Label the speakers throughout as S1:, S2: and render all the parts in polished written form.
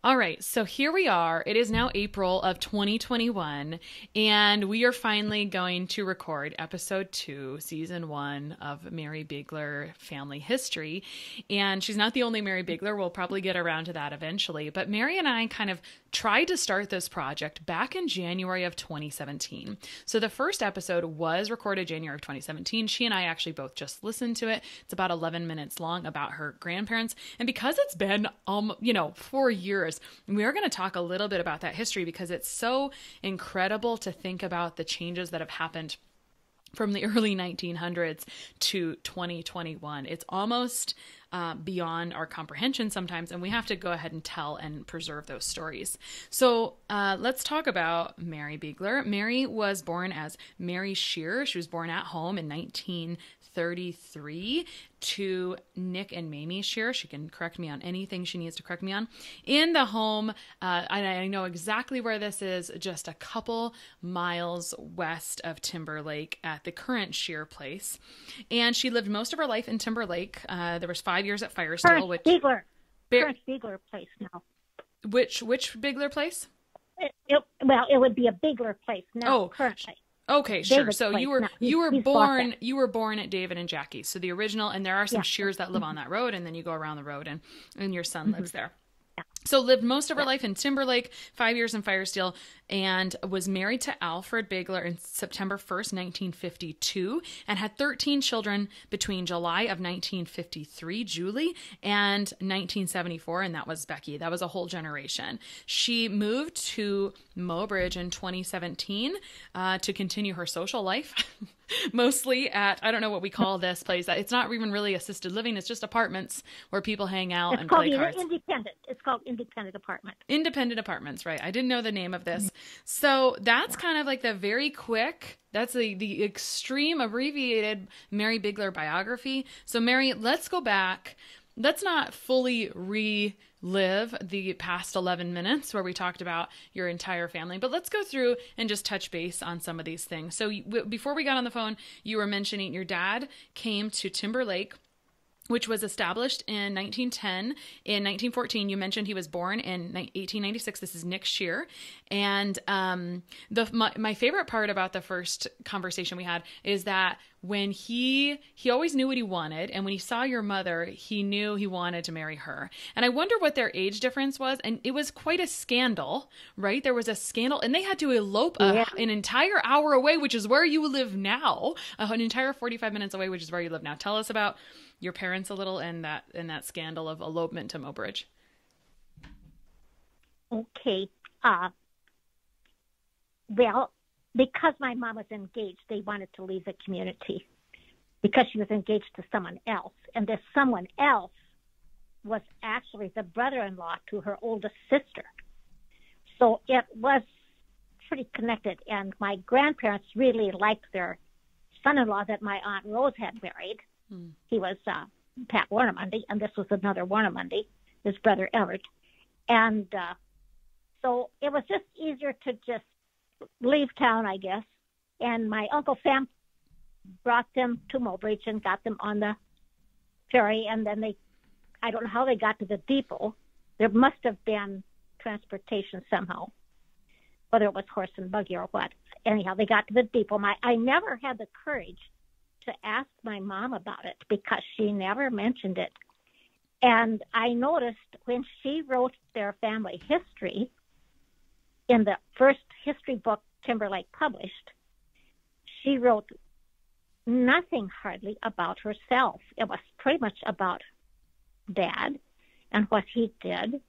S1: All right, so here we are. It is now April of 2021, and we are finally going to record episode 2, season 1 of Mary Bigler Family History. And she's not the only Mary Bigler. We'll probably get around to that eventually. But Mary and I kind of tried to start this project back in January of 2017. So the first episode was recorded January of 2017. She and I actually both just listened to it. It's about 11 minutes long about her grandparents. And because it's been, 4 years, we are going to talk a little bit about that history because it's so incredible to think about the changes that have happened from the early 1900s to 2021. It's almost beyond our comprehension sometimes, and we have to go ahead and tell and preserve those stories. So let's talk about Mary Bigler. Mary was born as Mary Shearer. She was born at home in 1933 to Nick and Mamie Shearer. She can correct me on anything she needs to correct me on. In the home, and I know exactly where this is, just a couple miles west of Timberlake at the current Shearer place. And she lived most of her life in Timberlake. There was 5 years at Firestone.
S2: Current Bigler place now.
S1: Which Bigler place?
S2: It would be a Bigler place now. Currently.
S1: Okay, sure.
S2: David's
S1: So you were
S2: now.
S1: you were
S2: He's
S1: born at David and Jackie. So the original, and there are some
S2: Yeah.
S1: Shears that live on that road, and then you go around the road, and your son lives there.
S2: Yeah.
S1: So lived most of her life in Timberlake, 5 years in Firestone, and was married to Alfred Bigler in September 1st, 1952, and had 13 children between July of 1953, Julie, and 1974, and that was Becky. That was a whole generation. She moved to Mobridge in 2017 to continue her social life. Mostly at, I don't know what we call this place. It's not even really assisted living. It's just apartments where people hang out and play cards.
S2: Independent. It's called independent apartment.
S1: Independent apartments, right. I didn't know the name of this. So that's kind of like the very quick, that's the extreme abbreviated Mary Bigler biography. So Mary, let's go back. Let's not fully relive the past 11 minutes where we talked about your entire family, but let's go through and just touch base on some of these things. So before we got on the phone, you were mentioning your dad came to Timberlake, which was established in 1910. In 1914, you mentioned he was born in 1896. This is Nick Shearer. And my favorite part about the first conversation we had is that when he always knew what he wanted, and when he saw your mother, he knew he wanted to marry her. And I wonder what their age difference was. And it was quite a scandal, right? There was a scandal, and they had to elope an entire hour away, which is where you live now, an entire 45 minutes away, which is where you live now. Tell us about your parents a little and that scandal of elopement to Mobridge.
S2: Okay. Well, because my mom was engaged, they wanted to leave the community because she was engaged to someone else. And this someone else was actually the brother-in-law to her oldest sister. So it was pretty connected. And my grandparents really liked their son-in-law that my Aunt Rose had married. He was Pat Warnamundy, and this was another Warnamundy, his brother Everett. And so it was just easier to just leave town, I guess. And my Uncle Sam brought them to Mobridge and got them on the ferry. And then I don't know how they got to the depot. There must have been transportation somehow, whether it was horse and buggy or what. Anyhow, they got to the depot. I never had the courage to ask my mom about it because she never mentioned it. And I noticed when she wrote their family history in the first history book Timberlake published, she wrote nothing hardly about herself. It was pretty much about Dad and what he did,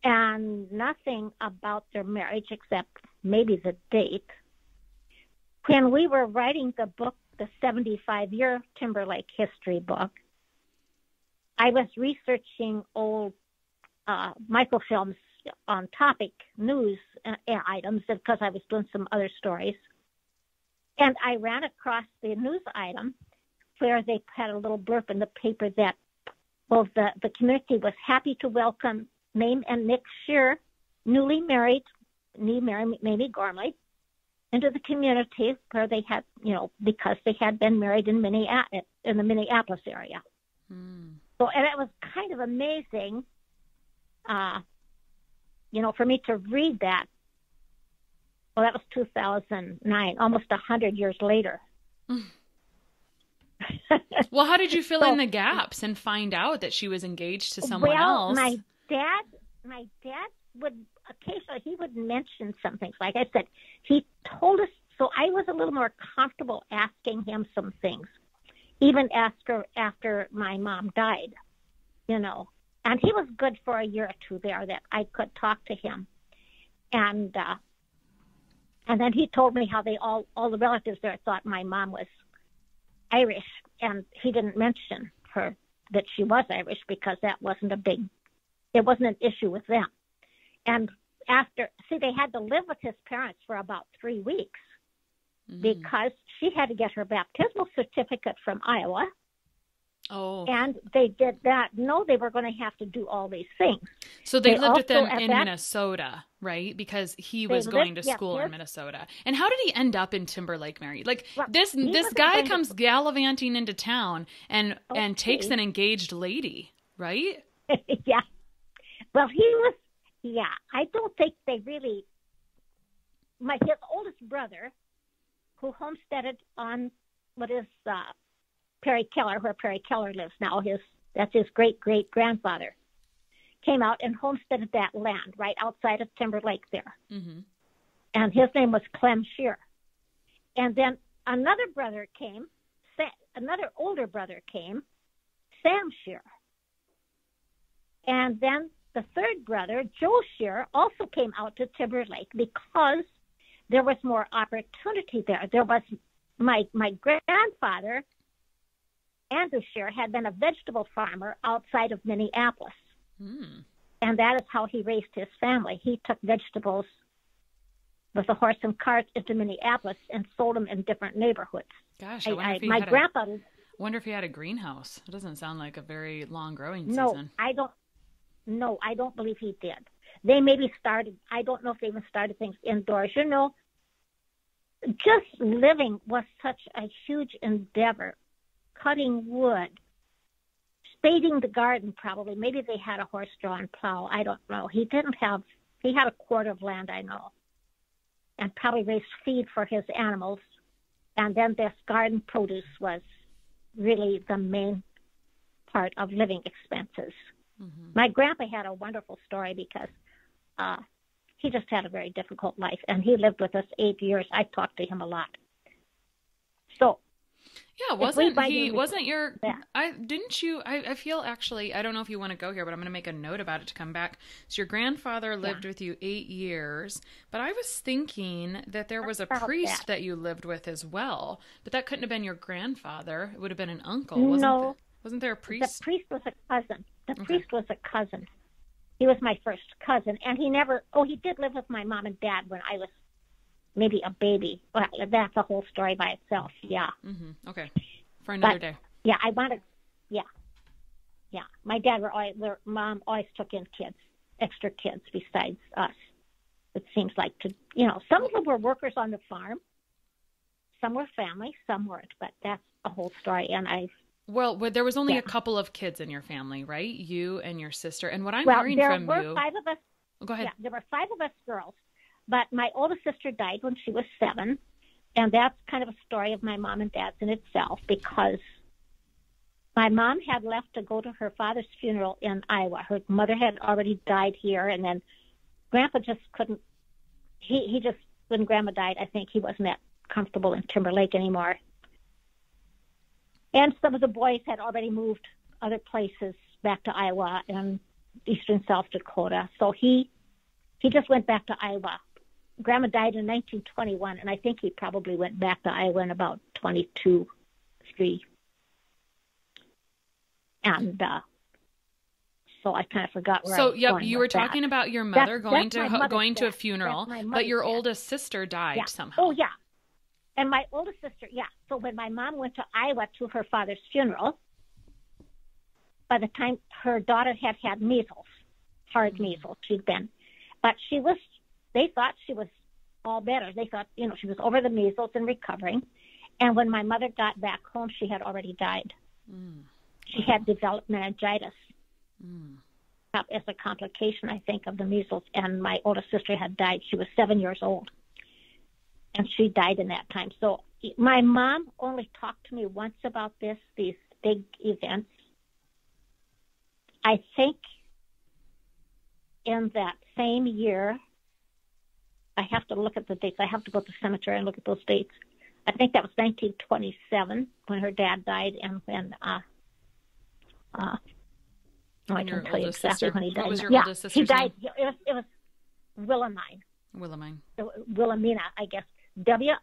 S2: and nothing about their marriage except maybe the date. When we were writing the book, the 75-year Timberlake history book, I was researching old microfilms on topic news items because I was doing some other stories. And I ran across the news item where they had a little blurb in the paper that, well, the community was happy to welcome Mame and Nick Shearer, newly married, Mamie Gormley, into the community where they had, because they had been married in the Minneapolis area. So, and it was kind of amazing for me to read that, well, that was 2009, almost 100 years later.
S1: Well, how did you fill in the gaps and find out that she was engaged to someone else?
S2: My dad would occasionally, he would mention some things. Like I said, he told us, so I was a little more comfortable asking him some things, even after my mom died, And he was good for a year or two there that I could talk to him. And then he told me how all the relatives there thought my mom was Irish, and he didn't mention her that she was Irish because that wasn't it wasn't an issue with them. And they had to live with his parents for about 3 weeks because she had to get her baptismal certificate from Iowa.
S1: Oh.
S2: And they did that. No, they were going to have to do all these things.
S1: So they lived with them in Minnesota, right? Because he was going to school in Minnesota. And how did he end up in Timberlake, Mary? Like this guy comes gallivanting into town and takes an engaged lady, right?
S2: Yeah. Well, he was. Yeah, I don't think they really. His oldest brother, who homesteaded on what is Perry Keller, where Perry Keller lives now, that's his great-great-grandfather, came out and homesteaded that land right outside of Timberlake there. Mm-hmm. And his name was Clem Shear. And then another older brother came, Sam Shear. And then the third brother, Joe Shear, also came out to Timberlake because there was more opportunity there. There was my grandfather, Andrew Shear, had been a vegetable farmer outside of Minneapolis. Mm. And that is how he raised his family. He took vegetables with a horse and cart into Minneapolis and sold them in different neighborhoods.
S1: Gosh, I wonder if he had a greenhouse. It doesn't sound like a very long growing season.
S2: No, I don't believe he did. They maybe started, I don't know if they even started things indoors. Just living was such a huge endeavor. Cutting wood, spading the garden probably. Maybe they had a horse-drawn plow. I don't know. He had a quarter of land, I know, and probably raised feed for his animals. And then this garden produce was really the main part of living expenses. Mm-hmm. My grandpa had a wonderful story because he just had a very difficult life, and he lived with us 8 years. I talked to him a lot. So,
S1: yeah, I feel actually, I don't know if you want to go here, but I'm going to make a note about it to come back. So your grandfather lived with you 8 years, but I was thinking that there was a priest that you lived with as well, but that couldn't have been your grandfather. It would have been an uncle. Wasn't there a priest?
S2: The priest was a cousin. Priest was a cousin. He was my first cousin, and he did live with my mom and dad when I was maybe a baby. Well, that's a whole story by itself. Yeah.
S1: Mm-hmm. Okay. For another day.
S2: Yeah, Yeah. My dad mom always took in extra kids besides us. It seems like some of them were workers on the farm. Some were family, some weren't, but that's a whole story. And
S1: Well, there was only a couple of kids in your family, right? You and your sister. And what I'm hearing from you...
S2: there were 5 of us.
S1: Oh, go ahead.
S2: Yeah, there were 5 of us girls. But my oldest sister died when she was 7. And that's kind of a story of my mom and dad's in itself, because my mom had left to go to her father's funeral in Iowa. Her mother had already died here. And then Grandpa just couldn't... He just, when Grandma died, I think he wasn't that comfortable in Timberlake anymore. And some of the boys had already moved other places back to Iowa and eastern South Dakota. So he just went back to Iowa. Grandma died in 1921, and I think he probably went back to Iowa in about 22, 3. And so I kind of forgot where I was going
S1: you were talking about your mother going to a funeral, but your oldest sister died somehow.
S2: Oh, yeah. And my oldest sister, so when my mom went to Iowa to her father's funeral, by the time her daughter had measles, hard measles she'd been. But they thought she was all better. They thought, she was over the measles and recovering. And when my mother got back home, she had already died. Mm. She had developed meningitis. Mm. as a complication, I think, of the measles. And my oldest sister had died. She was 7 years old, and she died in that time. So my mom only talked to me once about these big events. I think in that same year, I have to look at the dates. I have to go to the cemetery and look at those dates. I think that was 1927 when her dad died, and when I can tell you exactly when he died.
S1: What was your oldest sister's
S2: he died.
S1: name?
S2: It was Wilhelmine. Wilhelmina, I guess. Wilhmenia.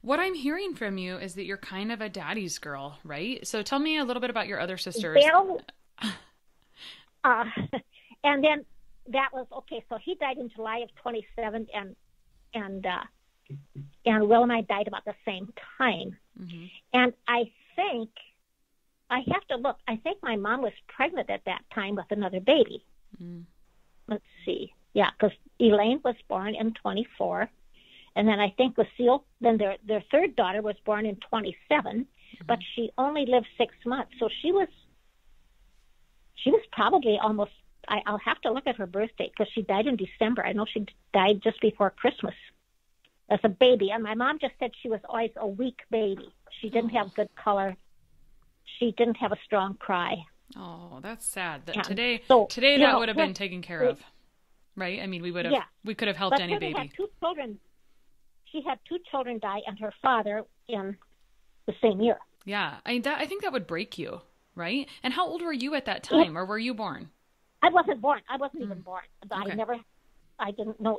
S1: What I'm hearing from you is that you're kind of a daddy's girl, right? So tell me a little bit about your other sisters.
S2: And then that was okay. So he died in July of 27, and Wilhelmine died about the same time. Mm-hmm. And I think I have to look. I think my mom was pregnant at that time with another baby. Mm. Let's see. Yeah, because Elaine was born in 24. And then I think Lucille, then their third daughter was born in 27, but she only lived 6 months. So she was probably almost, I'll have to look at her birth date because she died in December. I know she died just before Christmas as a baby. And my mom just said she was always a weak baby. She didn't have good color. She didn't have a strong cry.
S1: Oh, that's sad. Today
S2: that
S1: would have been taken care of, right? I mean, we could have helped any baby.
S2: Had 2 children. She had 2 children die and her father in the same year.
S1: Yeah, I think that would break you, right? And how old were you at that time, or were you born?
S2: I wasn't born. I wasn't even born.
S1: Okay.
S2: I didn't know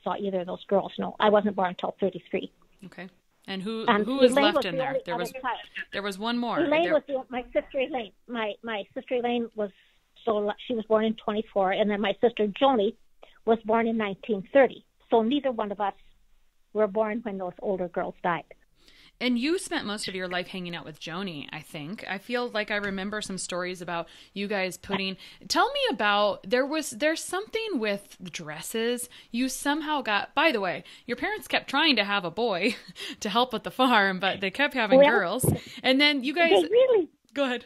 S2: saw either of those girls. No, I wasn't born until 33.
S1: Okay. And who was left in there? There was one more.
S2: Elaine was my sister Elaine. My sister Elaine she was born in 24, and then my sister Joni was born in 1930. So neither one of us were born when those older girls died.
S1: And you spent most of your life hanging out with Joni, I think. I feel like I remember some stories about you guys tell me about, there's something with dresses. You somehow by the way, your parents kept trying to have a boy to help with the farm, but they kept having girls. And then you guys... Go ahead.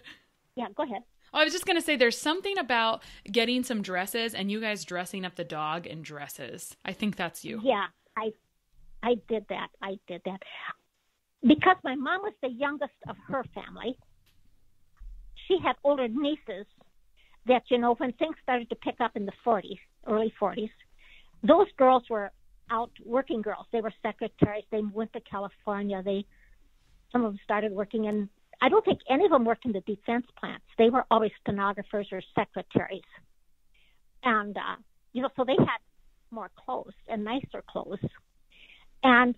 S2: Yeah, go ahead.
S1: I was just going to say there's something about getting some dresses and you guys dressing up the dog in dresses. I think that's you.
S2: Yeah, I did that. Because my mom was the youngest of her family, she had older nieces that, when things started to pick up in the early 40s, those girls were out working girls. They were secretaries. They went to California. Some of them started working in, I don't think any of them worked in the defense plants. They were always stenographers or secretaries. And, so they had more clothes and nicer clothes. And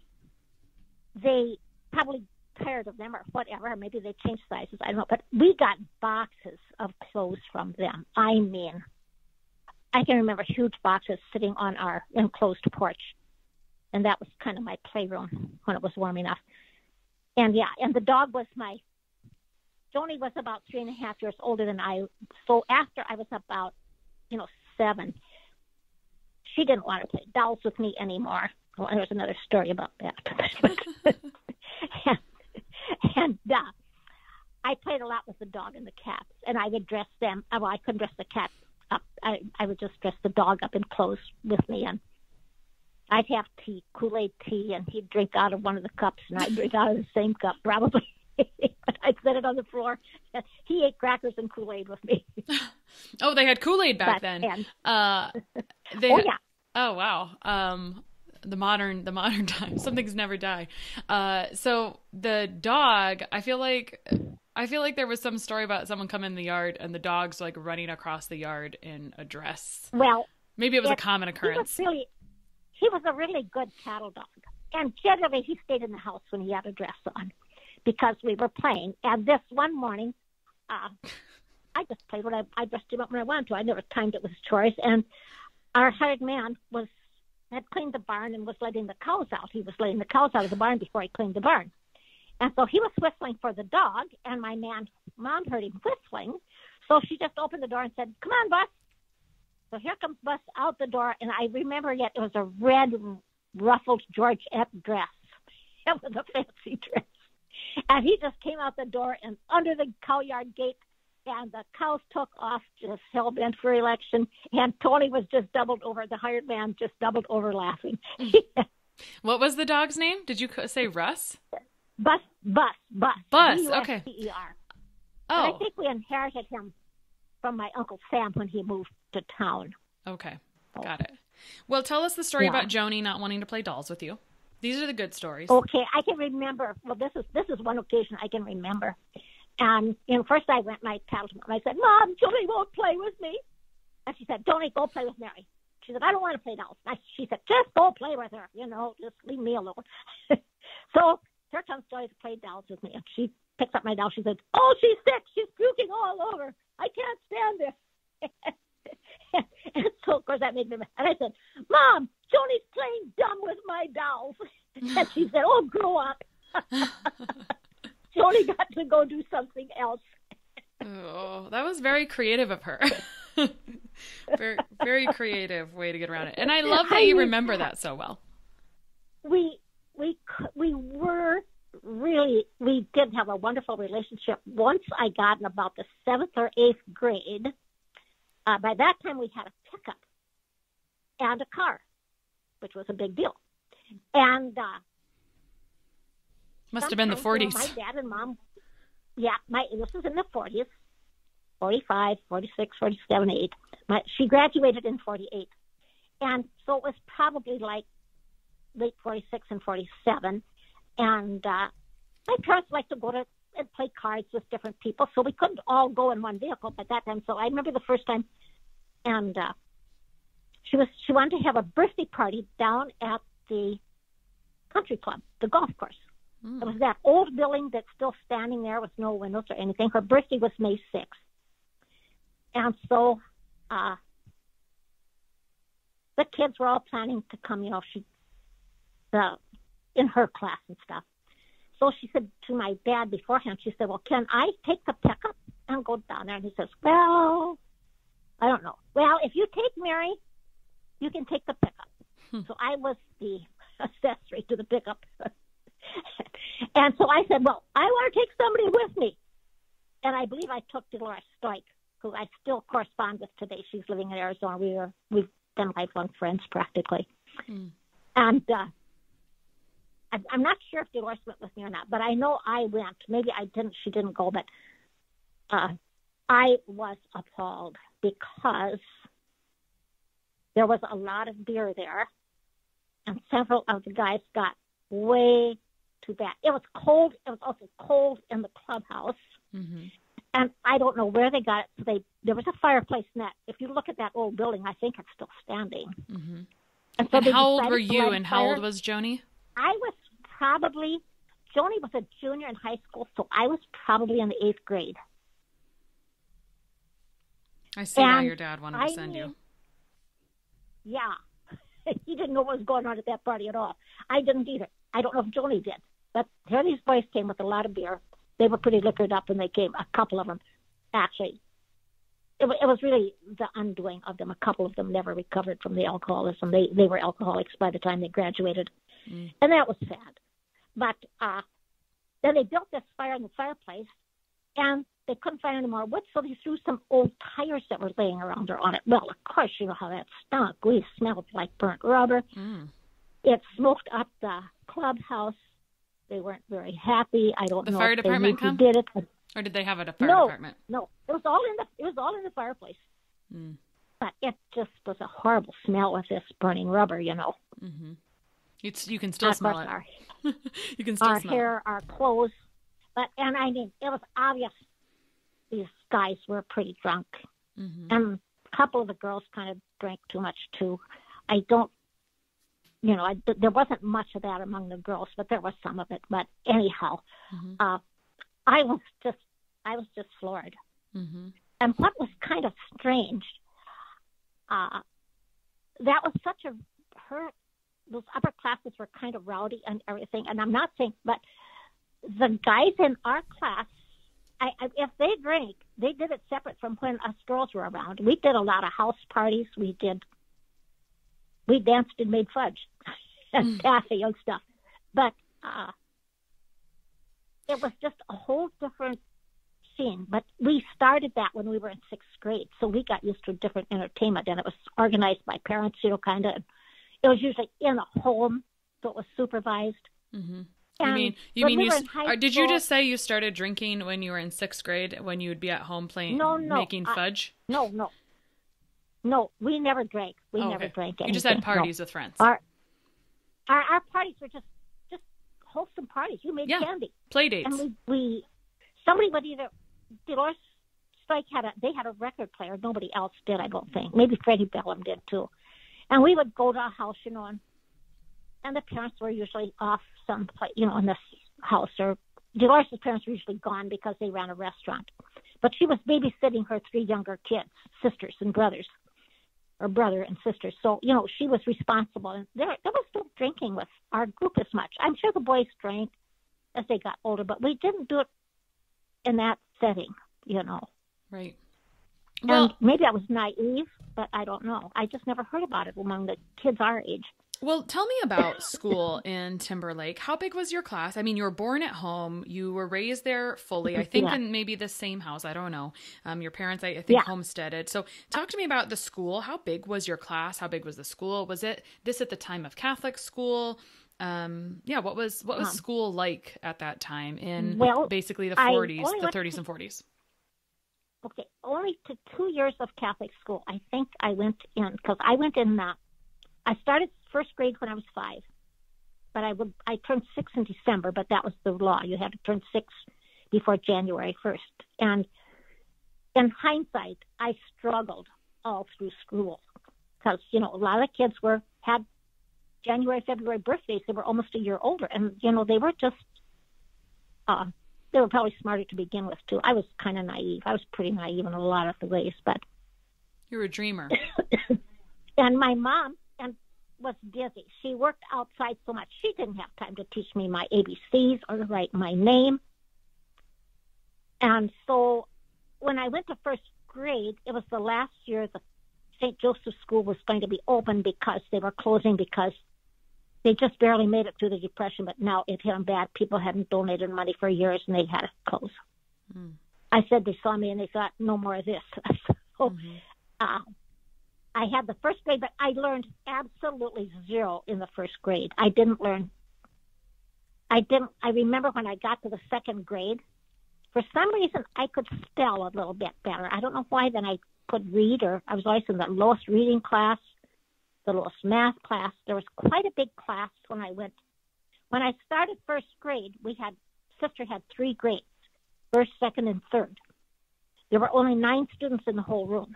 S2: they probably tired of them or whatever, or maybe they changed sizes, I don't know, but we got boxes of clothes from them. I mean, I can remember huge boxes sitting on our enclosed porch, and that was kind of my playroom when it was warm enough. And the dog was Joni was about 3.5 years older than I, so after I was about, 7, she didn't want to play dolls with me anymore. Well, there's another story about that. and I played a lot with the dog and the cats, and I would dress them. Well, I couldn't dress the cats up. I would just dress the dog up in clothes with me, and I'd have tea, Kool-Aid tea, and he'd drink out of one of the cups, and I'd drink out of the same cup, probably. But I'd set it on the floor. He ate crackers and Kool-Aid with me.
S1: Oh, they had Kool-Aid back then.
S2: Yeah.
S1: Oh, wow. The modern time. Some things never die. So the dog, I feel like there was some story about someone coming in the yard and the dog's like running across the yard in a dress.
S2: Well,
S1: maybe it was a common occurrence.
S2: He was a really good cattle dog. And generally he stayed in the house when he had a dress on because we were playing. And this one morning, I just played I dressed him up when I wanted to. I never timed it with chores. And our hired man had cleaned the barn and was letting the cows out. He was letting the cows out of the barn before he cleaned the barn. And so he was whistling for the dog, and my mom heard him whistling. So she just opened the door and said, "Come on, Bus." So here comes Bus out the door, and I remember yet it was a red ruffled Georgette dress. It was a fancy dress. And he just came out the door and under the cow yard gate, and the cows took off, just hell bent for election. And Tony was just doubled over. The hired man just doubled over laughing.
S1: What was the dog's name? Did you say Russ?
S2: Bus.
S1: Okay.
S2: B-U-S-C-E-R.
S1: Oh.
S2: And I think we inherited him from my Uncle Sam when he moved to town.
S1: Okay. Got it. Well, tell us the story about Joni not wanting to play dolls with you. These are the good stories.
S2: Okay, I can remember. Well, this is one occasion I can remember. And first I went and I paddled him. I said, "Mom, Joni won't play with me." And she said, "Joni, go play with Mary." She said, "I don't want to play dolls." She said, "Just go play with her. Just leave me alone." So here comes Joni to play dolls with me. And she picks up my doll. She says, "Oh, she's sick. She's puking all over. I can't stand this." And so, of course, that made me mad. And I said, "Mom, Joni's playing dumb with my dolls." And she said, "Oh, grow up." Joni got to go do something else.
S1: Oh, that was very creative of her. Very, very creative way to get around it. And I love that you remember that so well.
S2: We did have a wonderful relationship. Once I got in about the 7th or 8th grade, by that time we had a pickup and a car, which was a big deal. And
S1: must have been the 40s.
S2: My dad and mom, this was in the 40s, 45, 46, 47, 8. She graduated in 48. And so it was probably like late 46 and 47. And my parents liked to go to and play cards with different people, so we couldn't all go in one vehicle at that time. So I remember the first time, and she wanted to have a birthday party down at the country club, the golf course. It was that old building that's still standing there with no windows or anything. Her birthday was May 6th. And so the kids were all planning to come, in her class and stuff. So she said to my dad beforehand, she said, "Well, can I take the pickup and go down there?" And he says, "Well, I don't know. Well, if you take Mary, you can take the pickup." So I was the accessory to the pickup. And so I said, "Well, I want to take somebody with me." And I believe I took Dolores Stoik, who I still correspond with today. She's living in Arizona. We've been lifelong friends practically. And I'm not sure if Dolores went with me or not, but I know I went. Maybe I didn't. She didn't go, but I was appalled because there was a lot of beer there, and several of the guys got way too bad. It was cold. It was also cold in the clubhouse. And I don't know where they got it. So there was a fireplace net. If you look at that old building, I think it's still standing.
S1: And so how old were you and how old was Joni?
S2: I was Joni was a junior in high school, so I was probably in the 8th grade.
S1: I see why your dad wanted to send you.
S2: Yeah. He didn't know what was going on at that party at all. I didn't either. I don't know if Joni did. But here these boys came with a lot of beer. They were pretty liquored up when they came, a couple of them, actually. It was really the undoing of them. A couple of them never recovered from the alcoholism. They were alcoholics by the time they graduated. And that was sad. But then they built this fire in the fireplace, and they couldn't find any more wood, so they threw some old tires that were laying around there on it. Well, of course, you know how that stunk. We smelled like burnt rubber. It smoked up the clubhouse. They weren't very happy. I don't know.
S1: The fire department come?
S2: Did it.
S1: Or did they have a fire department?
S2: No, it was all in the fireplace. But it just was a horrible smell with this burning rubber, You
S1: can still smell it. You can still
S2: our
S1: smell
S2: hair, our clothes. And I mean, it was obvious these guys were pretty drunk. And a couple of the girls kind of drank too much too. There wasn't much of that among the girls, but there was some of it. But anyhow, I was just floored. And what was kind of strange, that was those upper classes were kind of rowdy and everything. And I'm not saying, but the guys in our class, if they drank, they did it separate from when us girls were around. We did a lot of house parties. We danced and made fudge and taffy and stuff. But it was just a whole different scene. But we started that when we were in sixth grade, so we got used to different entertainment, and it was organized by parents, kind of. It was usually in a home, so it was supervised.
S1: Mm-hmm.
S2: And
S1: did you just say you started drinking when you were in sixth grade, when you would be at home making fudge?
S2: No, we never drank. We never drank anything.
S1: You just had parties with friends.
S2: Our parties were just wholesome parties. You made candy.
S1: Play dates.
S2: And somebody would either, Dolores Strike had a record player. Nobody else did, I don't think. Maybe Freddie Bellum did too. And we would go to a house, and the parents were usually off someplace, in this house. Or Dolores' parents were usually gone because they ran a restaurant. But she was babysitting her three younger kids, sisters and brothers, or brother and sister. So, she was responsible. And there was no drinking with our group as much. I'm sure the boys drank as they got older, but we didn't do it in that setting,
S1: Right.
S2: And maybe I was naive, but I don't know. I just never heard about it among the kids our age.
S1: Well, tell me about school in Timberlake. How big was your class? I mean, you were born at home. You were raised there fully. I think in maybe the same house. I don't know. Your parents, I think, homesteaded. So talk to me about the school. How big was your class? How big was the school? Was it this at the time of Catholic school? What was school like at that time in basically the 30s and 40s?
S2: Okay, only to 2 years of Catholic school. I think I went in, because I went in I started first grade when I was 5, but I turned 6 in December, but that was the law. You had to turn 6 before January 1st. And in hindsight, I struggled all through school because, a lot of kids had January, February birthdays. They were almost a year older, and, they were just, they were probably smarter to begin with, too. I was kind of naive. I was pretty naive in a lot of the ways, but...
S1: You were a dreamer.
S2: And my mom was busy. She worked outside so much. She didn't have time to teach me my ABCs or to write my name. And so when I went to first grade, it was the last year the St. Joseph School was going to be open because they were closing because they just barely made it through the Depression, but now it hit them bad. People hadn't donated money for years, and they had to close. Mm. I said they saw me, and they thought, no more of this. So I had the first grade, but I learned absolutely zero in the first grade. I remember when I got to the second grade, for some reason, I could spell a little bit better. I don't know why. Then I could read, or I was always in the lowest reading class, the lowest math class. There was quite a big class when I went. When I started first grade, sister had 3 grades, first, second, and third. There were only 9 students in the whole room.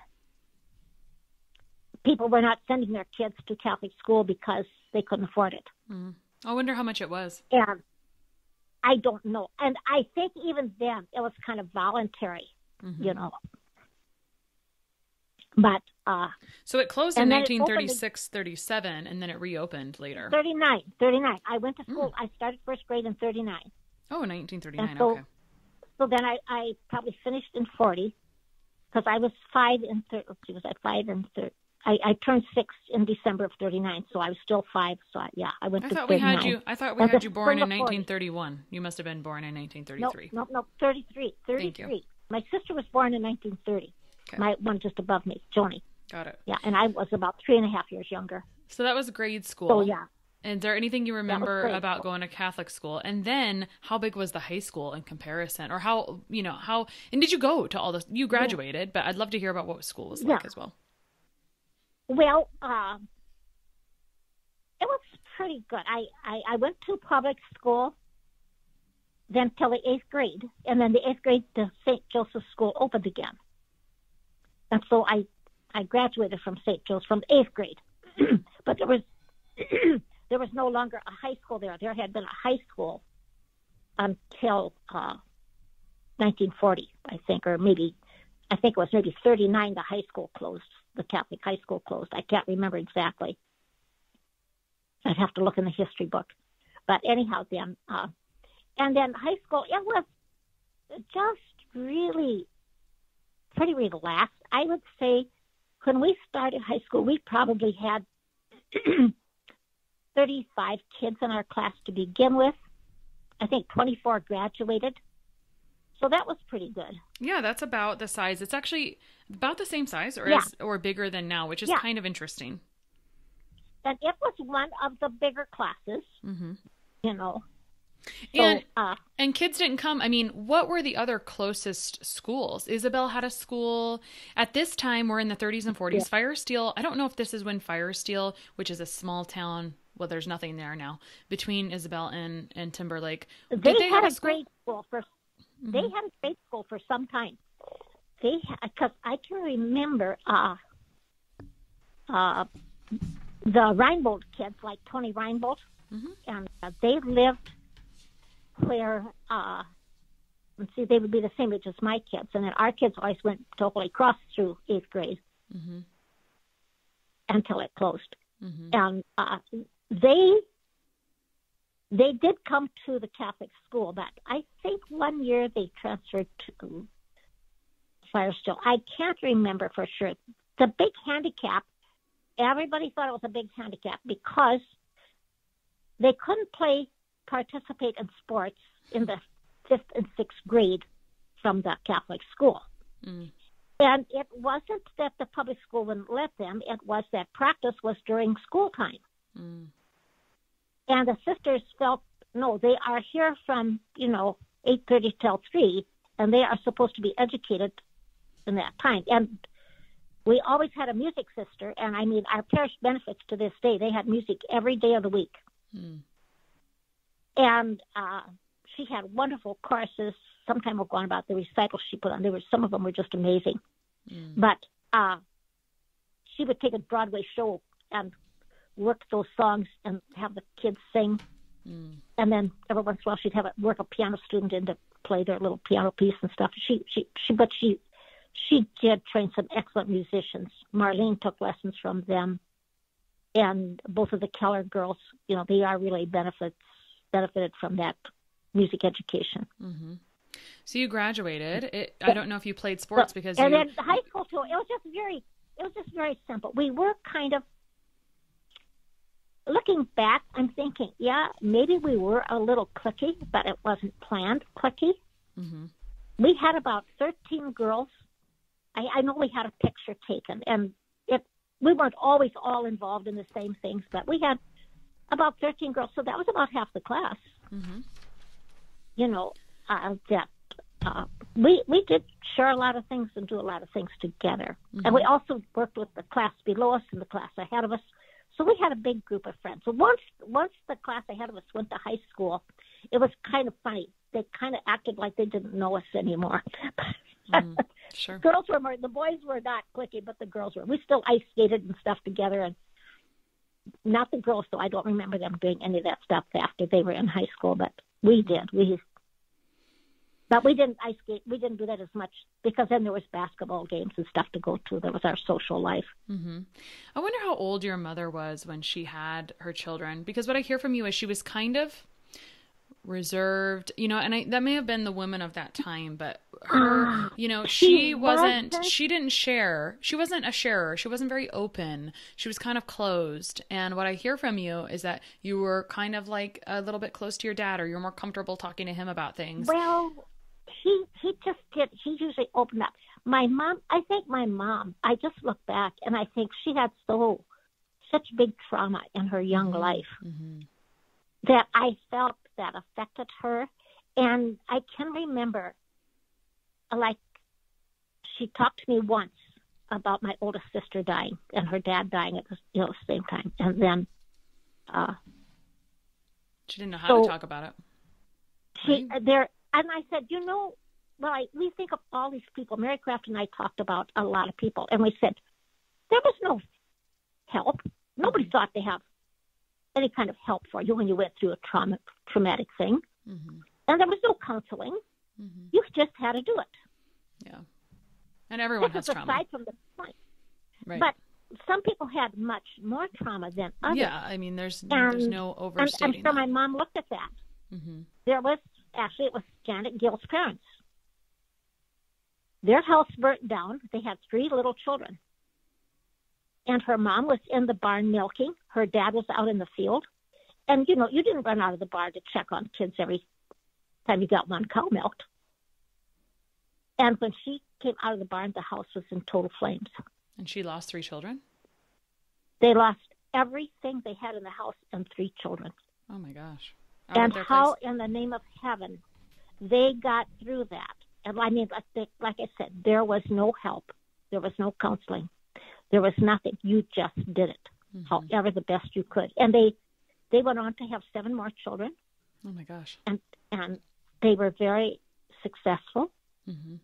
S2: People were not sending their kids to Catholic school because they couldn't afford it.
S1: Mm. I wonder how much it was.
S2: And I don't know. And I think even then it was kind of voluntary, But
S1: so it closed in 1936, 37, and then it reopened later.
S2: 39. I went to school. I started first grade in 39.
S1: Oh, 1939.
S2: Okay. So then I probably finished in 40 because I was 5 in 30. Was I 5 in 30? I turned 6 in December of 39, so I was still 5. So I went to 39.
S1: I thought we had you born in 1931. You must have been born in 1933.
S2: No, 33. 33.
S1: Thank you.
S2: My sister was born in 1930. Okay. My one just above me, Joni.
S1: Got it.
S2: Yeah, and I was about 3.5 years younger.
S1: So that was grade school.
S2: So yeah.
S1: And is there anything you remember about going to Catholic school? And then how big was the high school in comparison? Or how, and did you go to all this? You graduated, but I'd love to hear about what school was like as well.
S2: Well, it was pretty good. I went to public school then till the 8th grade. And then the 8th grade, the St. Joseph School opened again. And so I graduated from St. Joe's from 8th grade. But there was no longer a high school there. There had been a high school until 1940, I think, or maybe, I think it was maybe 39 the high school closed. The Catholic high school closed. I can't remember exactly. I'd have to look in the history book. But anyhow, then, and then high school, it was just really pretty relaxed. I would say when we started high school, we probably had 35 kids in our class to begin with. I think 24 graduated. So that was pretty good.
S1: Yeah, that's about the size. It's actually about the same size or or bigger than now, which is kind of interesting.
S2: And it was one of the bigger classes, you know.
S1: So, and kids didn't come. I mean, what were the other closest schools? Isabel had a school. At this time, we're in the 30s and 40s. Yeah. Firesteel, I don't know if this is when Firesteel, which is a small town, well, there's nothing there now, between Isabel and Timberlake.
S2: They had a grade school for... They had a grade school for some time. Because I can remember the Reinbold kids, like Tony Reinbold, and they lived where, let's see, they would be the same age as my kids. And then our kids always went to Holy Cross through 8th grade until it closed. And they did come to the Catholic school, but I think one year they transferred to Firesteel. I can't remember for sure. The big handicap, everybody thought it was a big handicap because they couldn't participate in sports in the 5th and 6th grade from the Catholic school. And it wasn't that the public school wouldn't let them, it was that practice was during school time. And the sisters felt, no, they are here from, 8:30 till 3, and they are supposed to be educated in that time. And we always had a music sister, and I mean, our parish benefits to this day, they had music every day of the week. And she had wonderful courses. Sometime we'll go on about the recitals she put on. Some of them were just amazing. But she would take a Broadway show and work those songs and have the kids sing. And then every once in a while she'd work a piano student in to play their little piano piece and stuff. She did train some excellent musicians. Marlene took lessons from them. And both of the Keller girls, they are really benefited from that music education.
S1: So you graduated. I don't know if you played sports because
S2: and then high school too. It was just very simple. We were kind of, looking back, I'm thinking, maybe we were a little cliquey, but it wasn't planned cliquey. We had about 13 girls. I know we had a picture taken, and we weren't always all involved in the same things, but we had about 13 girls, so that was about half the class. We did share a lot of things and do a lot of things together. And we also worked with the class below us and the class ahead of us. So we had a big group of friends. So once the class ahead of us went to high school, it was kind of funny. They kind of acted like they didn't know us anymore.
S1: Sure.
S2: Girls were more, the boys were not cliquey, but the girls were. We still ice skated and stuff together, and not the girls, though. I don't remember them doing any of that stuff after they were in high school, but we did. But we didn't ice skate. We didn't do that as much because then there was basketball games and stuff to go to. That was our social life.
S1: I wonder how old your mother was when she had her children, because what I hear from you is she was kind of reserved, and that may have been the women of that time, but her, she didn't share. She wasn't a sharer. She wasn't very open. She was kind of closed. And what I hear from you is that you were kind of like a little bit close to your dad, or you're more comfortable talking to him about things.
S2: Well, he just did. He usually opened up. My mom, I just look back and I think she had such big trauma in her young life that I felt that affected her. And I can remember, like, she talked to me once about my oldest sister dying and her dad dying at the same time. And then
S1: she didn't know how to talk about it.
S2: And I said, we think of all these people. Mary Craft and I talked about a lot of people, and we said there was no help. Nobody thought they have any kind of help for you when you went through a traumatic thing. And there was no counseling. You just had to do it.
S1: Yeah. And everyone has trauma.
S2: Aside from the point.
S1: Right.
S2: But some people had much more trauma than others.
S1: Yeah, I mean, there's no overstating
S2: and so my mom looked at that. It was Janet Gill's parents. Their house burnt down. They had 3 little children. And her mom was in the barn milking. Her dad was out in the field. And, you didn't run out of the barn to check on kids every time you got one cow milked. And when she came out of the barn, the house was in total flames.
S1: And she lost 3 children?
S2: They lost everything they had in the house and 3 children.
S1: Oh, my gosh.
S2: And how in the name of heaven they got through that. And I mean, like I said, there was no help. There was no counseling. There was nothing. You just did it, however the best you could. And they went on to have 7 more children.
S1: Oh, my gosh.
S2: And they were very successful.
S1: Mm-hmm.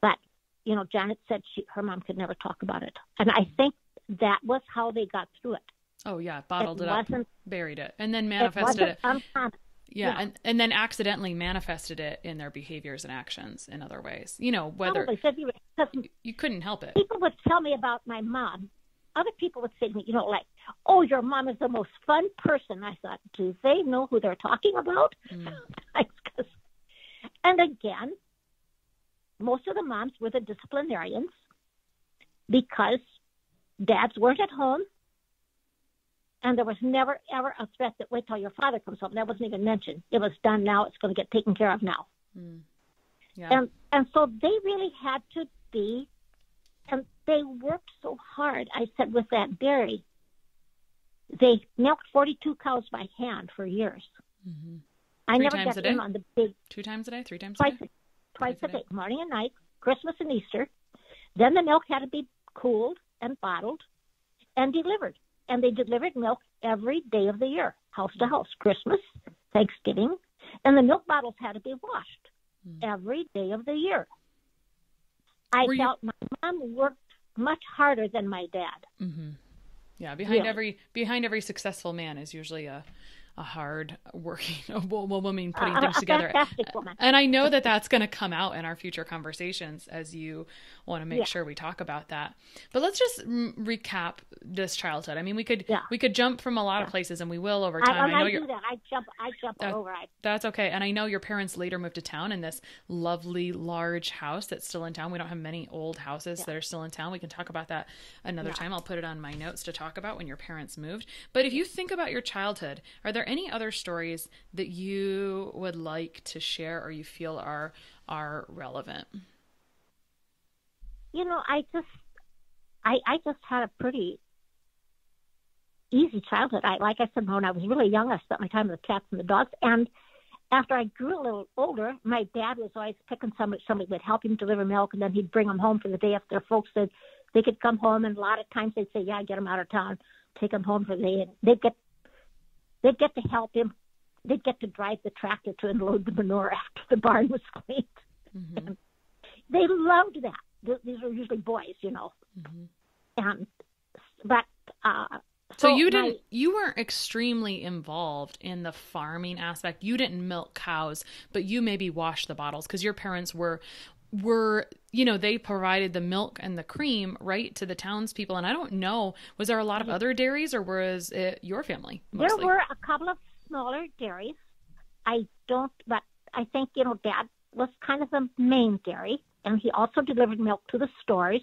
S2: But, you know, Janet said her mom could never talk about it. And I think that was how they got through it.
S1: Oh, yeah. Bottled it up, buried it, and then manifested it.
S2: Uncommon.
S1: Yeah. And then accidentally manifested it in their behaviors and actions in other ways. You know, whether you couldn't help it.
S2: People would tell me about my mom. Other people would say to me, you know, like, oh, your mom is the most fun person. I thought, do they know who they're talking about? And again, most of the moms were the disciplinarians because dads weren't at home. And there was never, ever a threat that wait till your father comes home. That wasn't even mentioned. It was done now. It's going to get taken care of now.
S1: Yeah.
S2: And so they really had to be, and they worked so hard. I said with that dairy, they milked 42 cows by hand for years.
S1: Mm-hmm.
S2: I never got in on the big.
S1: 2 times a day? 3 times a day?
S2: Twice a day, morning and night, Christmas and Easter. Then the milk had to be cooled and bottled and delivered. And they delivered milk every day of the year, house to house, Christmas, Thanksgiving. And the milk bottles had to be washed every day of the year. I felt my mom worked much harder than my dad.
S1: Mm-hmm. Yeah, behind every successful man is usually a hard working woman putting things together.
S2: Fantastic woman.
S1: And I know that that's going to come out in our future conversations as you want to make sure we talk about that. But let's just recap this childhood. I mean, we could jump from a lot of places, and we will over time.
S2: I do that. I jump over.
S1: That's okay. And I know your parents later moved to town in this lovely large house that's still in town. We don't have many old houses that are still in town. We can talk about that another time. I'll put it on my notes to talk about when your parents moved. But if you think about your childhood, are there any other stories that you would like to share or you feel are relevant?
S2: You know, I just had a pretty easy childhood. Like I said, when I was really young, I spent my time with the cats and the dogs. And after I grew a little older, my dad was always picking somebody would help him deliver milk, and then he'd bring them home for the day if their folks said they could come home. And a lot of times they'd say, "Yeah, get them out of town, take them home for the day." And they'd get to help him. They'd get to drive the tractor to unload the manure after the barn was cleaned. Mm-hmm. And they loved that. These were usually boys, you know. Mm-hmm.
S1: So you weren't extremely involved in the farming aspect. You didn't milk cows, but you maybe washed the bottles because your parents were, you know, they provided the milk and the cream right to the townspeople. And I don't know, was there a lot of other dairies or was it your family mostly?
S2: There were a couple of smaller dairies. But I think, you know, Dad was kind of the main dairy, and he also delivered milk to the stores.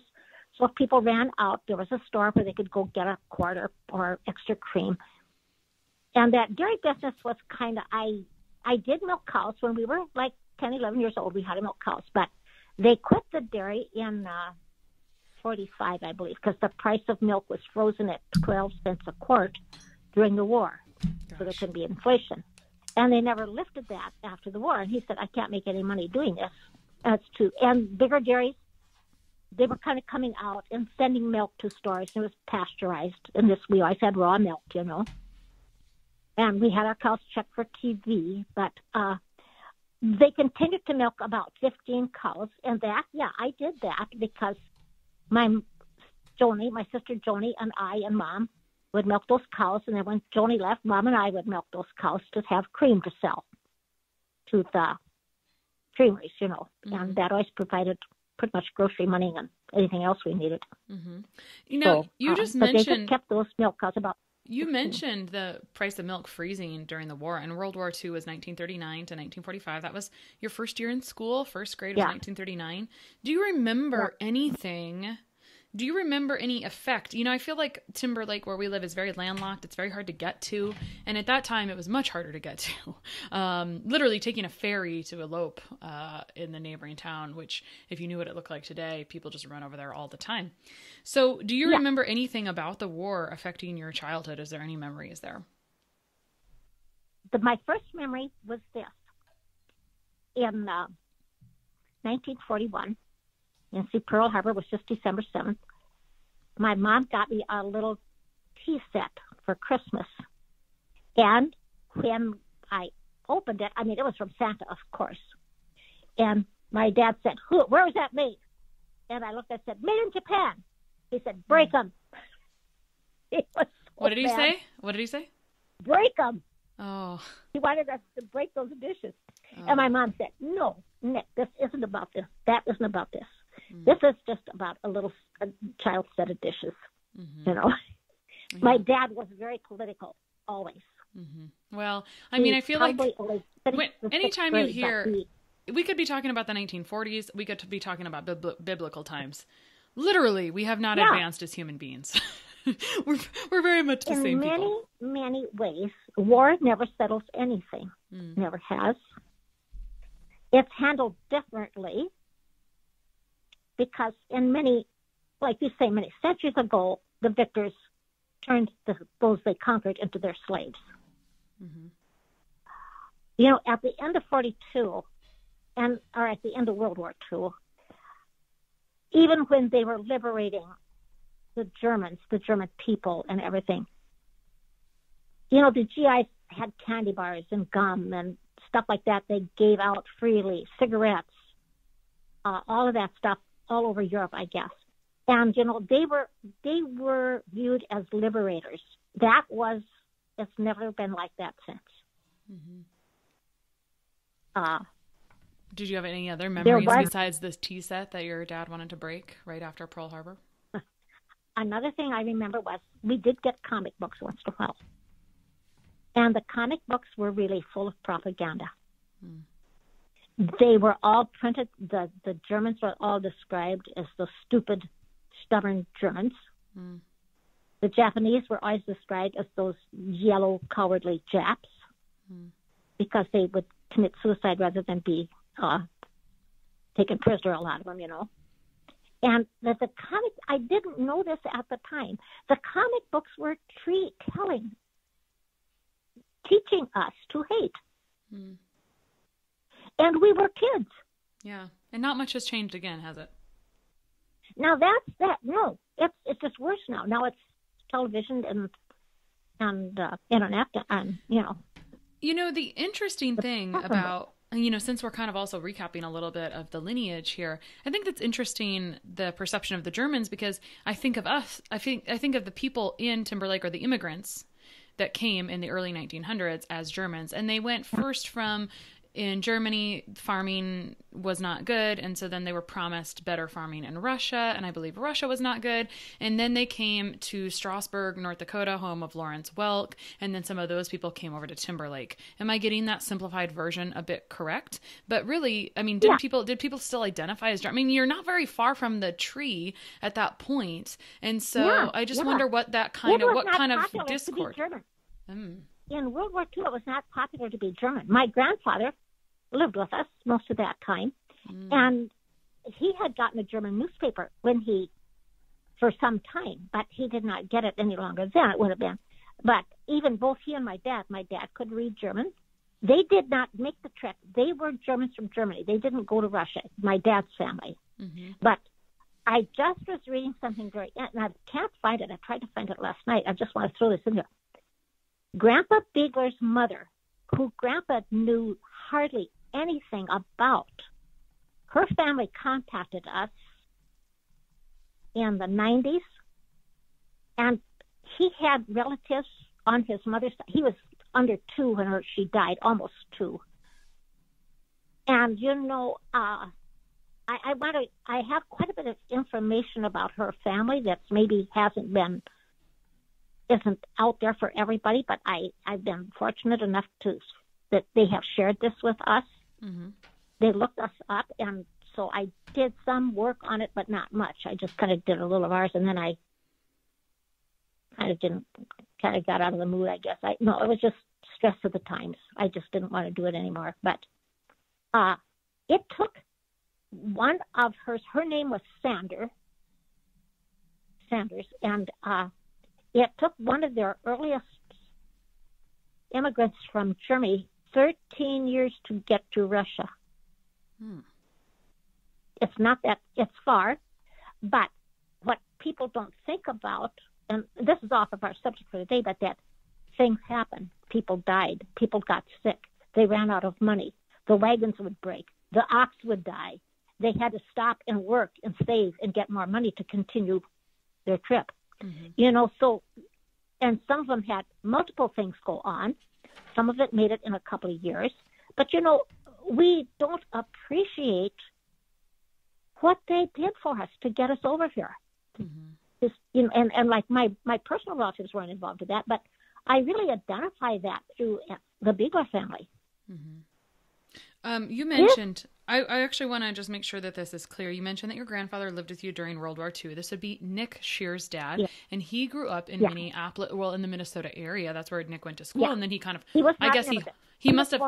S2: So if people ran out, there was a store where they could go get a quart or extra cream. And that dairy business was kind of, I did milk cows when we were like 10, 11 years old. We had to milk cows, but they quit the dairy in 45, I believe, because the price of milk was frozen at 12 cents a quart during the war. Gosh. So there couldn't be inflation. And they never lifted that after the war. And he said, I can't make any money doing this. And bigger dairies, they were kind of coming out and sending milk to stores. It was pasteurized. And we always had raw milk, you know. And we had our cows checked for TB. But they continued to milk about 15 cows. And I did that because my sister Joni, and I and Mom would milk those cows. And then when Joni left, Mom and I would milk those cows to have cream to sell to the creameries, you know. Mm-hmm. And that always provided pretty much grocery money and anything else we needed.
S1: Mm-hmm. You know, you just mentioned...
S2: But they just kept those milk cows about...
S1: You mentioned the price of milk freezing during the war, and World War II was 1939 to 1945. That was your first year in school. First grade was 1939. Do you remember anything Do you remember any effect? I feel like Timber Lake, where we live, is very landlocked. It's very hard to get to. And at that time, it was much harder to get to. Literally taking a ferry to elope in the neighboring town, which, if you knew what it looked like today, people just run over there all the time. So do you remember anything about the war affecting your childhood? Is there any memories there?
S2: My first memory was this. In 1941, Pearl Harbor was just December 7th. My mom got me a little tea set for Christmas. And when I opened it, it was from Santa, of course. And my dad said, where was that made? And I looked and said, made in Japan. He said, break them.
S1: What did he say? What did he say?
S2: Break them.
S1: Oh.
S2: He wanted us to break those dishes. Oh. And my mom said, no, Nick, this isn't about this. That isn't about this. This is just about a child set of dishes, Yeah. My dad was very political, always.
S1: Well, I feel like anytime you hear, we could be talking about the 1940s, we could be talking about biblical times. Literally, we have not advanced as human beings. we're very much the same people.
S2: In many ways, war never settles anything. Never has. It's handled differently. Because in many centuries ago, the victors turned those they conquered into their slaves. At the end of 42, or at the end of World War II, even when they were liberating the German people and everything, the GIs had candy bars and gum and stuff like that. They gave out freely, cigarettes, all of that stuff. All over Europe, I guess. And, they were viewed as liberators. It's never been like that since.
S1: Did you have any other memories besides this tea set that your dad wanted to break right after Pearl Harbor?
S2: Another thing I remember was we did get comic books once in a while. And the comic books were really full of propaganda. They were all printed, the Germans were all described as the stupid, stubborn Germans. The Japanese were always described as those yellow, cowardly Japs because they would commit suicide rather than be taken prisoner, a lot of them, And the comic, I didn't know this at the time, the comic books were teaching us to hate. And we were kids.
S1: Yeah. And not much has changed again, has it?
S2: Now no, it's just worse now. Now it's television and internet and,
S1: the interesting thing about, since we're kind of also recapping a little bit of the lineage here, I think that's interesting, the perception of the Germans, because I think of us, I think of the people in Timber Lake, or the immigrants that came in the early 1900s as Germans. And they went first from, in Germany, farming was not good, and so then they were promised better farming in Russia, and I believe Russia was not good. And then they came to Strasburg, North Dakota, home of Lawrence Welk, and then some of those people came over to Timber Lake. Am I getting that simplified version a bit correct? But really, did people still identify as German? You're not very far from the tree at that point, and so I just wonder what that kind of discord.
S2: In World War II, it was not popular to be German. My grandfather lived with us most of that time, and he had gotten a German newspaper for some time, but he did not get it any longer then. It would have been. But even both he and my dad could read German. They did not make the trip. They were Germans from Germany. They didn't go to Russia, my dad's family. But I just was reading something and I can't find it. I tried to find it last night. I just want to throw this in here. Grandpa Biegler's mother, who Grandpa knew hardly anything about, her family contacted us in the 90s, and he had relatives on his mother's side. He was under 2 when she died, almost 2. And, I have quite a bit of information about her family that maybe isn't out there for everybody, but I've been fortunate enough that they have shared this with us. They looked us up, and So I did some work on it, but not much. I just kind of did a little of ours, and then I kind of got out of the mood, I guess. It was just stress of the times. I just didn't want to do it anymore. But it took one of her name was Sanders, and it took one of their earliest immigrants from Germany 13 years to get to Russia. It's not that it's far, but what people don't think about, and this is off of our subject for today, but that things happen. People died. People got sick. They ran out of money. The wagons would break. The ox would die. They had to stop and work and save and get more money to continue their trip. So, and some of them had multiple things go on. Some of it made it in a couple of years. But, we don't appreciate what they did for us to get us over here. And like my personal relatives weren't involved in that, but I really identify that through the Bigler family.
S1: You mentioned, I actually want to just make sure that this is clear. You mentioned that your grandfather lived with you during World War II. This would be Nick Shear's dad, and he grew up in Minneapolis, in the Minnesota area. That's where Nick went to school, and then he kind of,
S2: he was
S1: he must have.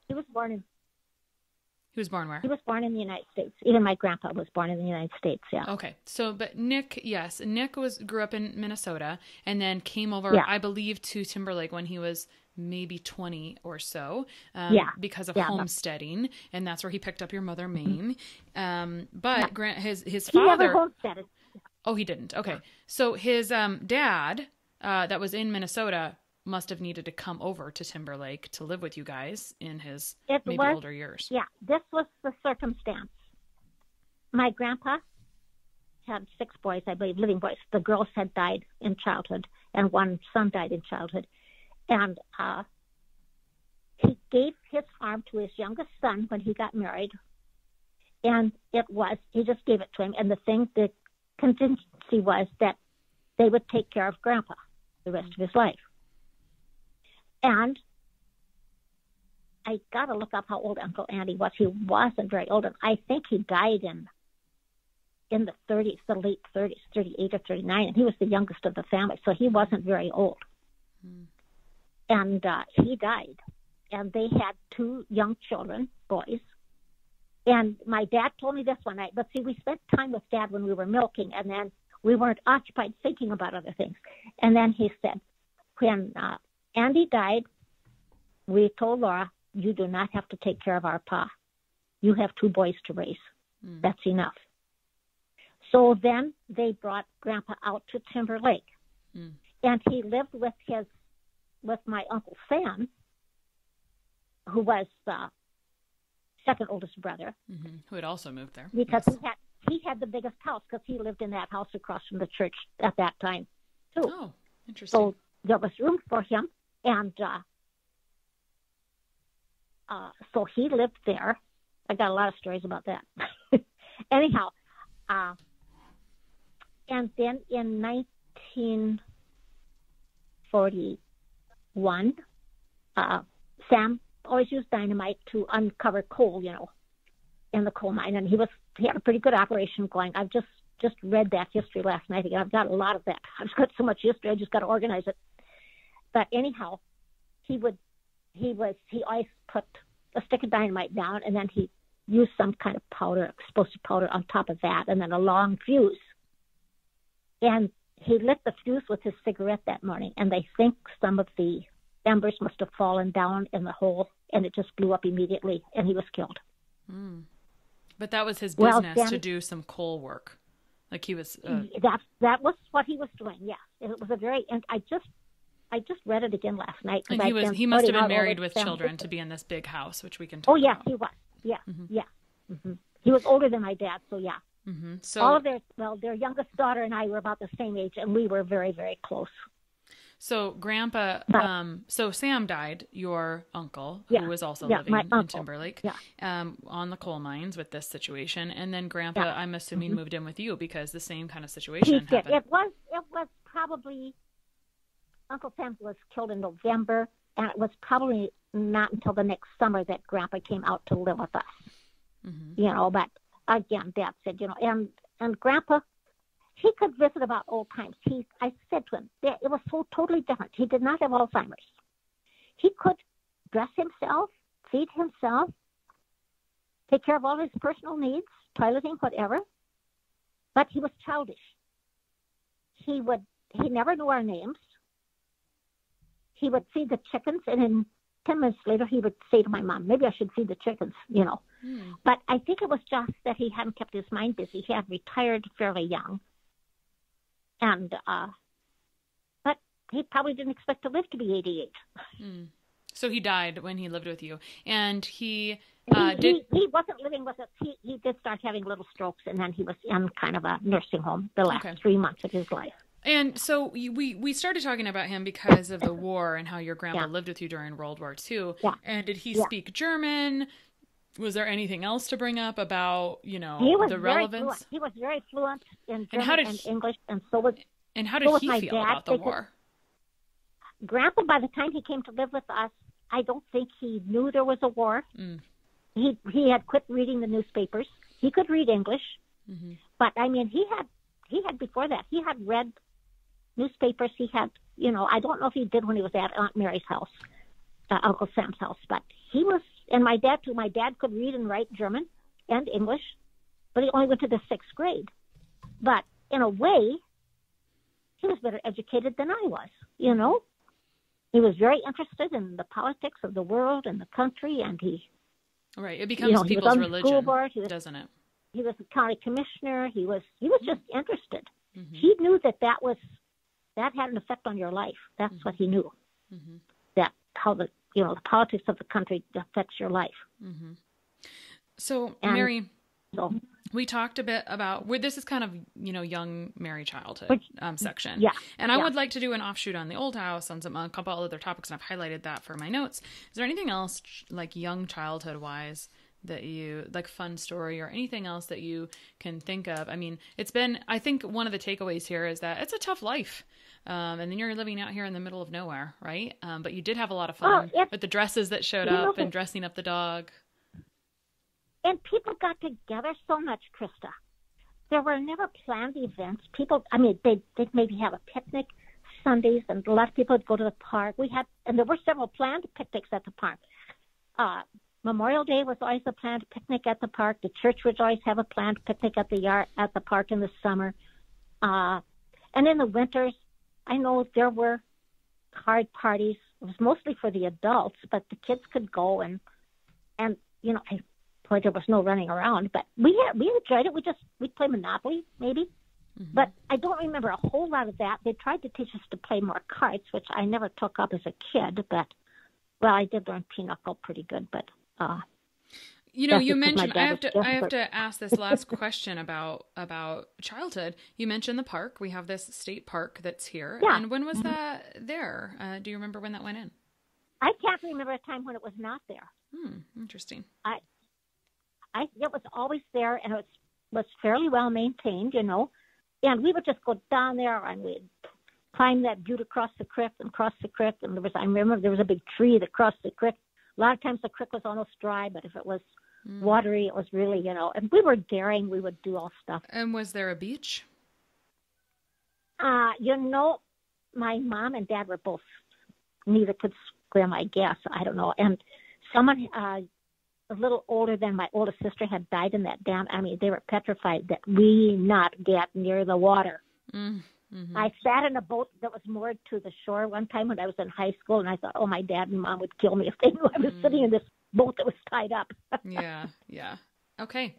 S2: He was born in.
S1: He was born where?
S2: He was born in the United States. Even my grandpa was born in the United States. Yeah.
S1: Okay. So, but Nick grew up in Minnesota and then came over, I believe, to Timberlake when he was maybe 20 or so, because of homesteading, and that's where he picked up your mother, Mame. But his father.
S2: He never homesteaded.
S1: Oh, he didn't. Okay. So his dad, that was in Minnesota, must have needed to come over to Timberlake to live with you guys in his older years.
S2: Yeah, this was the circumstance. My grandpa had 6 boys, I believe, living boys. The girls had died in childhood, and one son died in childhood. And he gave his farm to his youngest son when he got married. And he just gave it to him. And the contingency was that they would take care of Grandpa the rest of his life. And I got to look up how old Uncle Andy was. He wasn't very old. And I think he died in the 30s, the late 30s, 38 or 39. And he was the youngest of the family, so he wasn't very old. And he died. And they had 2 young children, boys. And my dad told me this one night. But see, we spent time with Dad when we were milking, and then we weren't occupied thinking about other things. And then he said, when Andy died, we told Laura, you do not have to take care of our pa. You have 2 boys to raise. That's enough. So then they brought Grandpa out to Timberlake. And he lived with my Uncle Sam, who was second oldest brother.
S1: Who had also moved there.
S2: Because he had the biggest house, because he lived in that house across from the church at that time, too.
S1: Oh, interesting.
S2: So there was room for him. And so he lived there. I got a lot of stories about that. Anyhow, and then in 1941, Sam always used dynamite to uncover coal, in the coal mine. And he had a pretty good operation going. I've just read that history last night again. I've got a lot of that. I've got so much history, I just got to organize it. But anyhow, he always put a stick of dynamite down, and then he used some kind of powder, explosive powder, on top of that, and then a long fuse. And he lit the fuse with his cigarette that morning, and they think some of the embers must have fallen down in the hole, and it just blew up immediately, and he was killed.
S1: But that was his business, to do some coal work. Like he was...
S2: That was what he was doing, yes. It was and I just read it again last night.
S1: And he must have been married with children to be in this big house, which we can talk about.
S2: Oh, yes, he was. Yeah, He was older than my dad, so yeah.
S1: So
S2: all of their youngest daughter and I were about the same age, and we were very, very close.
S1: So Grandpa, so Sam died, your uncle, who was also living in Timberlake, on the coal mines with this situation. And then Grandpa, I'm assuming, moved in with you because the same kind of situation happened.
S2: It was probably, Uncle Sam was killed in November, and it was probably not until the next summer that Grandpa came out to live with us. But again, Dad said, and Grandpa, he could visit about old times. I said to him, that it was so totally different. He did not have Alzheimer's. He could dress himself, feed himself, take care of all his personal needs, toileting, whatever. But he was childish. He never knew our names. He would feed the chickens, and then 10 minutes later, he would say to my mom, maybe I should feed the chickens, But I think it was just that he hadn't kept his mind busy. He had retired fairly young. And, but he probably didn't expect to live to be 88.
S1: So he died when he lived with you. And he
S2: wasn't living with us. He did start having little strokes, and then he was in kind of a nursing home the last 3 months of his life.
S1: And so we started talking about him because of the war and how your grandpa lived with you during World War II.
S2: Yeah.
S1: And did he speak German? Was there anything else to bring up about, the relevance?
S2: He was very fluent in German and English, and so was.
S1: And how did he feel about the war?
S2: Grandpa, by the time he came to live with us, I don't think he knew there was a war. He had quit reading the newspapers. He could read English, but I mean, he had before that. He had read newspapers. He had, I don't know if he did when he was at Aunt Mary's house, Uncle Sam's house, but he was, and my dad too. My dad could read and write German and English, but he only went to the 6th grade. But in a way, he was better educated than I was, He was very interested in the politics of the world and the country, and
S1: Right, it becomes people's religion, doesn't it?
S2: He was a county commissioner. He was just interested. He knew that had an effect on your life. That's what he knew. That how the politics of the country affects your life.
S1: So, Mary, we talked a bit about this is kind of young Mary childhood section.
S2: Yeah.
S1: And I would like to do an offshoot on the old house on a couple other topics, and I've highlighted that for my notes. Is there anything else like young childhood wise that you like, fun story or anything else that you can think of? I mean, I think one of the takeaways here is that it's a tough life. And then you're living out here in the middle of nowhere, right? But you did have a lot of fun with the dresses that showed up and dressing up the dog.
S2: And people got together so much, Krista. There were never planned events. They'd maybe have a picnic Sundays, and a lot of people would go to the park. And there were several planned picnics at the park. Memorial Day was always a planned picnic at the park. The church would always have a planned picnic at the park in the summer. And in the winters, I know there were card parties. It was mostly for the adults, but the kids could go and there was no running around, but we enjoyed it. We'd play Monopoly maybe, but I don't remember a whole lot of that. They tried to teach us to play more cards, which I never took up as a kid, but I did learn pinochle pretty good, but
S1: you mentioned, I have to ask this last question about childhood. You mentioned the park. We have this state park that's here.
S2: Yeah.
S1: And when was that there? Do you remember when that went in?
S2: I can't remember a time when it was not there.
S1: Interesting.
S2: It was always there, and it was fairly well maintained, and we would just go down there and we'd climb that butte across the creek and cross the creek. And I remember there was a big tree that crossed the creek. A lot of times the creek was almost dry, but if it was watery, it was really, and we were daring. We would do all stuff.
S1: And was there a beach?
S2: My mom and dad were both, neither could swim, I guess. I don't know. And someone a little older than my oldest sister had died in that dam. I mean, they were petrified that we not get near the water. I sat in a boat that was moored to the shore one time when I was in high school, and I thought, my dad and mom would kill me if they knew I was sitting in this boat that was tied up.
S1: Yeah. Okay.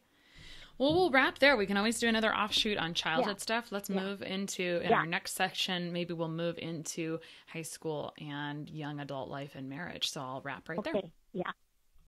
S1: Well, we'll wrap there. We can always do another offshoot on childhood stuff. Let's move into, in our next section, maybe we'll move into high school and young adult life and marriage. So I'll wrap right there.
S2: Yeah.